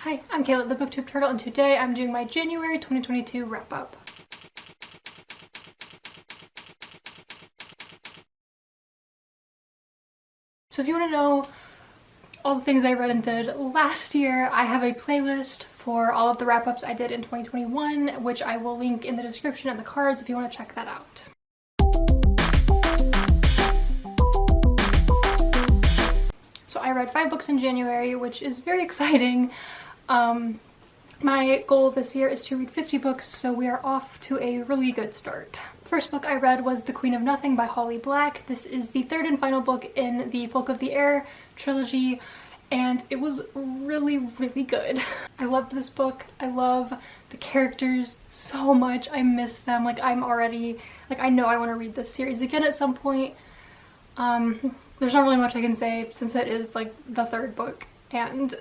Hi, I'm Kayla, the BookTube Turtle, and today I'm doing my January 2022 wrap-up. So if you want to know all the things I read and did last year, I have a playlist for all of the wrap-ups I did in 2021, which I will link in the description and the cards if you want to check that out. So I read 5 books in January, which is very exciting. My goal this year is to read 50 books, so we are off to a really good start. First book I read was The Queen of Nothing by Holly Black. This is the third and final book in the Folk of the Air trilogy, and it was really, really good. I loved this book. I love the characters so much. I miss them. I'm already, I know I want to read this series again at some point. There's not really much I can say since it is the third book and,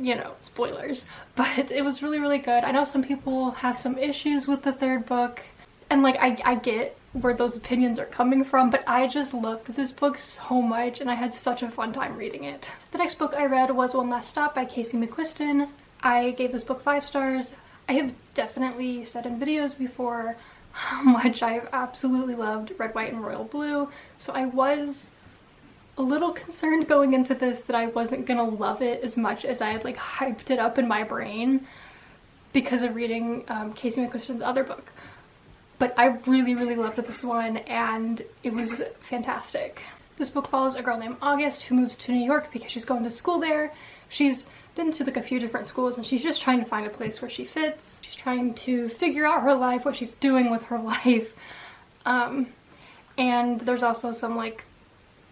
you know, spoilers, but it was really, really good. I know some people have some issues with the third book, and I get where those opinions are coming from, but I just loved this book so much and I had such a fun time reading it. The next book I read was One Last Stop by Casey McQuiston. I gave this book 5 stars. I have definitely said in videos before how much I've absolutely loved Red, White, and Royal Blue, so I was a little concerned going into this that I wasn't gonna love it as much as I had hyped it up in my brain because of reading Casey McQuiston's other book. But I really, really loved this one and it was fantastic. This book follows a girl named August who moves to New York because she's going to school there. She's been to a few different schools and she's just trying to find a place where she fits. She's trying to figure out her life, what she's doing with her life. And there's also some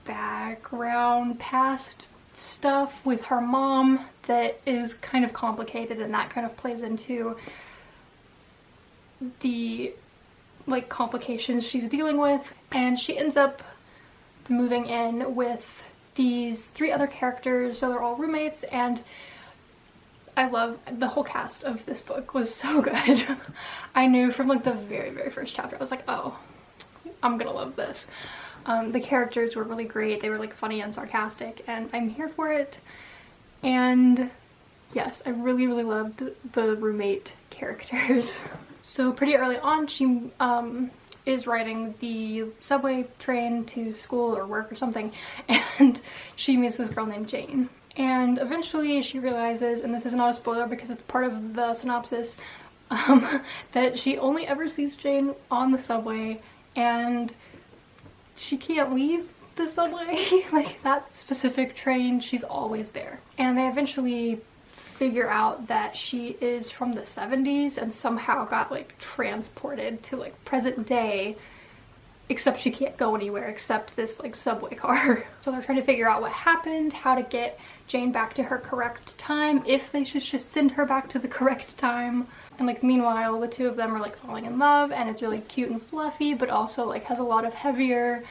background past stuff with her mom that is kind of complicated, and that kind of plays into the complications she's dealing with. And she ends up moving in with these 3 other characters, so they're all roommates, and I love the whole cast of this book. Was so good. I knew from the very, very first chapter, I was like, oh, I'm gonna love this. The characters were really great. They were funny and sarcastic, and I'm here for it. And yes, I really, really loved the roommate characters. So pretty early on, she is riding the subway train to school or work or something, and she meets this girl named Jane. And eventually she realizes, and this is not a spoiler because it's part of the synopsis, that she only ever sees Jane on the subway, and she can't leave the subway. That specific train, she's always there. And they eventually figure out that she is from the 70s and somehow got transported to present day, except she can't go anywhere except this subway car. So they're trying to figure out what happened, how to get Jane back to her correct time, if they should just send her back to the correct time. And meanwhile, the 2 of them are falling in love, and it's really cute and fluffy, but also has a lot of heavier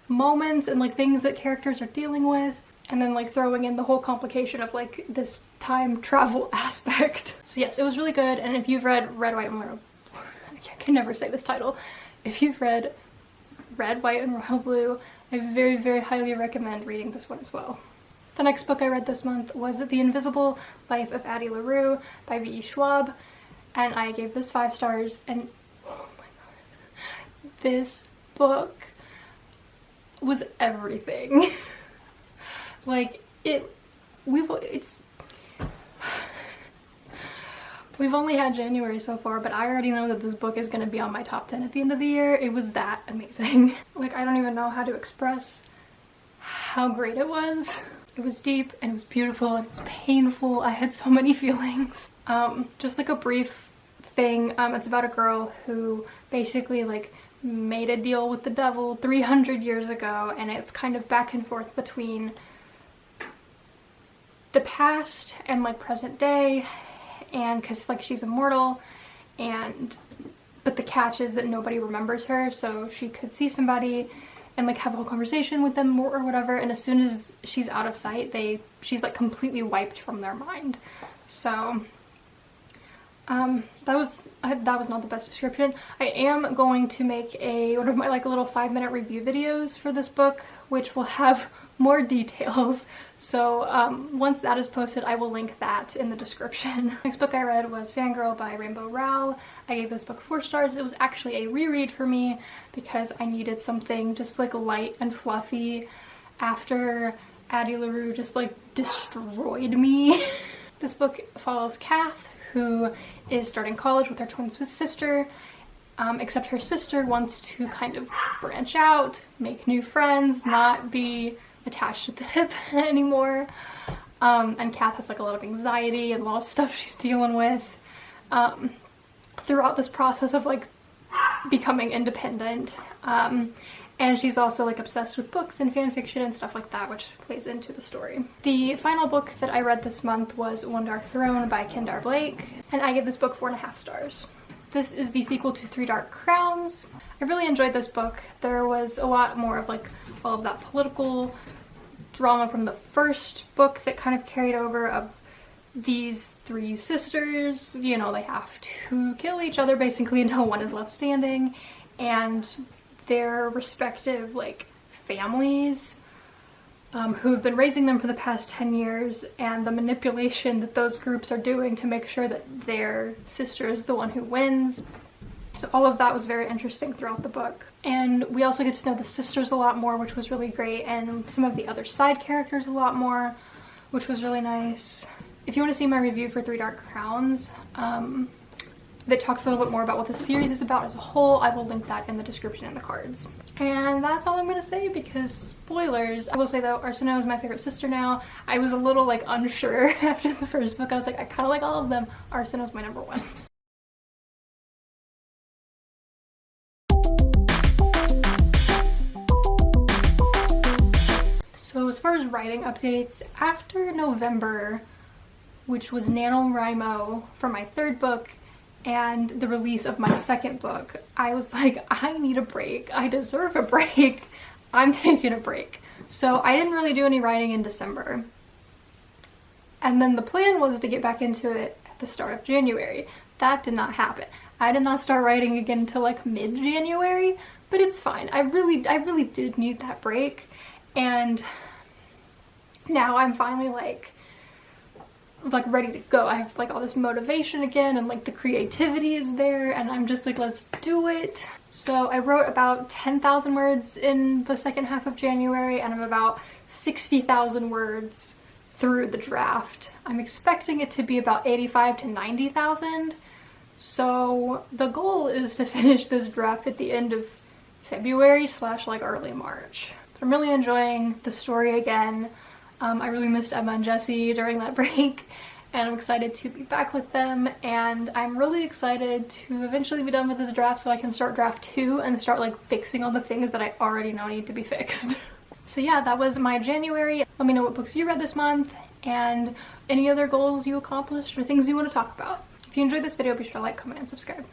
moments and things that characters are dealing with. And then throwing in the whole complication of this time travel aspect. So yes, it was really good. And if you've read Red, White, and Royal, I can never say this title. If you've read Red, White, and Royal Blue, I very, very highly recommend reading this one as well. The next book I read this month was The Invisible Life of Addie LaRue by V.E. Schwab. And I gave this 5 stars, and oh my god, this book was everything. We've only had January so far, but I already know that this book is going to be on my top 10 at the end of the year. It was that amazing. I don't even know how to express how great it was. It was deep, and it was beautiful, and it was painful. I had so many feelings. Just a brief thing, it's about a girl who basically made a deal with the devil 300 years ago, and it's kind of back and forth between the past and present day, and because she's immortal, but the catch is that nobody remembers her, so she could see somebody and have a whole conversation with them or whatever, and as soon as she's out of sight, she's completely wiped from their mind. So that was not the best description. I am going to make one of my little 5-minute review videos for this book, which will have more details. So once that is posted, I will link that in the description. Next book I read was Fangirl by Rainbow Rowell. I gave this book 4 stars. It was actually a reread for me because I needed something just like light and fluffy after Addie LaRue just like destroyed me. This book follows Kath, who is starting college with her twin sister, except her sister wants to kind of branch out, make new friends, not be attached to the hip anymore. And Kath has like a lot of anxiety and a lot of stuff she's dealing with throughout this process of like becoming independent. And she's also like obsessed with books and fan fiction and stuff like that, which plays into the story. The final book that I read this month was One Dark Throne by Kendar Blake, and I gave this book 4.5 stars. This is the sequel to Three Dark Crowns. I really enjoyed this book. There was a lot more of like all of that political drama from the first book that kind of carried over, of these 3 sisters, you know, they have to kill each other basically until one is left standing, and their respective like families who have been raising them for the past 10 years, and the manipulation that those groups are doing to make sure that their sister is the one who wins. So all of that was very interesting throughout the book. And we also get to know the sisters a lot more, which was really great, and some of the other side characters a lot more, which was really nice. If you want to see my review for Three Dark Crowns, that talks a little bit more about what the series is about as a whole, I will link that in the description and the cards. And that's all I'm gonna say because spoilers. I will say though, Arsinoe is my favorite sister now. I was a little like unsure after the first book. I was like, I kind of like all of them. Arsinoe's my number 1. So as far as writing updates, after November, which was NaNoWriMo for my 3rd book, and the release of my 2nd book, I was like, I need a break. I deserve a break. I'm taking a break. So I didn't really do any writing in December. And then the plan was to get back into it at the start of January. That did not happen. I did not start writing again until like mid-January, but it's fine. I really did need that break. And now I'm finally like ready to go. I have like all this motivation again, and like the creativity is there, and I'm just like, let's do it. So I wrote about 10,000 words in the second half of January, and I'm about 60,000 words through the draft. I'm expecting it to be about 85 to 90,000. So the goal is to finish this draft at the end of February / like early March. But I'm really enjoying the story again. I really missed Emma and Jesse during that break, and I'm excited to be back with them, and I'm really excited to eventually be done with this draft so I can start draft 2 and start like fixing all the things that I already know need to be fixed. So yeah, that was my January. Let me know what books you read this month and any other goals you accomplished or things you want to talk about. If you enjoyed this video, be sure to like, comment, and subscribe.